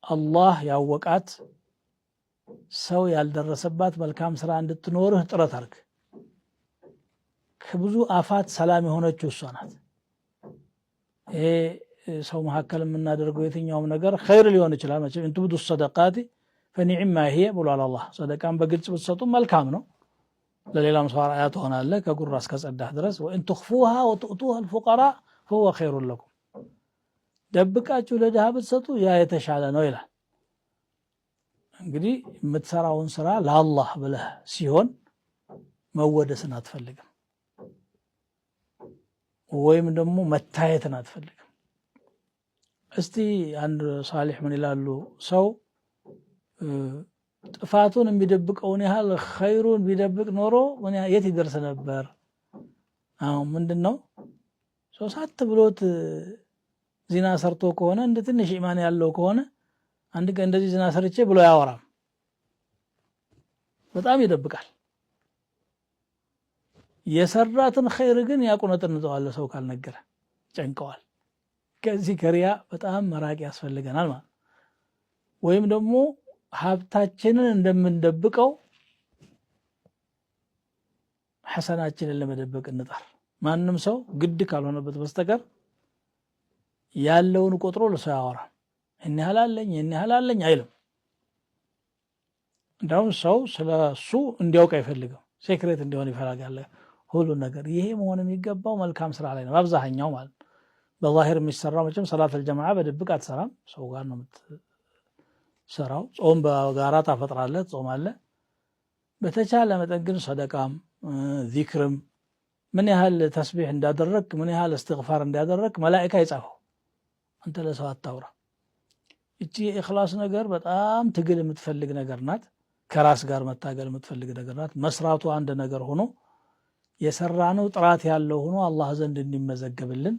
አላህ ያወቃት ሰው ያልደረሰባት መልካም ስራ እንድትኖርህ ጥረት አድርግ። ከብዙ አፋት ሰላም የሆነችው እሷ ናት። ይሄ ሰው መካከል የምናደርገው የትኛውም ነገር ኸይር ሊሆን ይችላል። መቼም እንቱብዱ ሰደቃቲ ፈኒዕማ ሂየ ብሏል አላህ። ሰደቃን በግልጽ ብትሰጡ መልካም ነው፣ ለሌላም ሰው አርአያ ትሆናለህ ከጉራ እስከጸዳህ ድረስ። ወኢን ትኽፉሃ ወቱእቱሃ አልፉቀራ ፈሁወ ኸይሩን ለኩም፣ ደብቃችሁ ለድሃ ብትሰጡ ያ የተሻለ ነው ይላል። እንግዲህ የምትሰራውን ስራ ለአላህ ብለህ ሲሆን መወደስን አትፈልግም፣ ወይም ደግሞ መታየትን አትፈልግም። እስቲ አንድ ሳሊሕ ምን ይላሉ? ሰው ጥፋቱን የሚደብቀውን ያህል ኸይሩን ቢደብቅ ኖሮ የት ይደርስ ነበር? አሁን ምንድነው ሰው ሳት ብሎት ዚና ሰርቶ ከሆነ እንደ ትንሽ ኢማን ያለው ከሆነ አንድ ቀን እንደዚህ ዚና ሰርቼ ብሎ ያወራም፣ በጣም ይደብቃል። የሰራትን ኸይር ግን ያቁነጥንጠዋል። ሰው ካልነገረ ጨንቀዋል። ከዚህ ከሪያ በጣም መራቅ ያስፈልገናል ማለት። ወይም ደግሞ ሀብታችንን እንደምንደብቀው ሐሰናችንን ለመደበቅ እንጣር። ማንም ሰው ግድ ካልሆነበት በስተቀር ያለውን ቆጥሮ ለሰው ያወራል። እኔ ያህላለኝ አይልም። እንዳውም ሰው ስለሱ እንዲያውቅ አይፈልግም፣ ሴክሬት እንዲሆን ይፈልጋል ሁሉ ነገር። ይሄ መሆን የሚገባው መልካም ስራ ላይ ነው አብዛኛው ማለት። በዛሂር የሚሰራው መቼም ሰላት አልጀማዓ በድብቅ አትሰራም፣ ሰው ጋር ነው የምትሰራው። ጾም በጋራ ታፈጥራለህ፣ ጾማለህ። በተቻለ መጠን ግን ሰደቃም ዚክርም ምን ያህል ተስቢሕ እንዳደረክ ምን ያህል እስትግፋር እንዳደረክ መላኢካ ይጻፈው። አንተ ለሰው አታውራ። እቺ የኢኽላስ ነገር በጣም ትግል የምትፈልግ ነገር ናት። ከራስ ጋር መታገል የምትፈልግ ነገር ናት። መስራቱ አንድ ነገር ሆኖ የሰራነው ጥራት ያለው ሆኖ አላህ ዘንድ እንዲመዘገብልን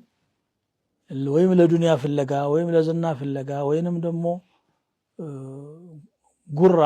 ወይም ለዱንያ ፍለጋ ወይም ለዝና ፍለጋ ወይንም ደግሞ ጉራ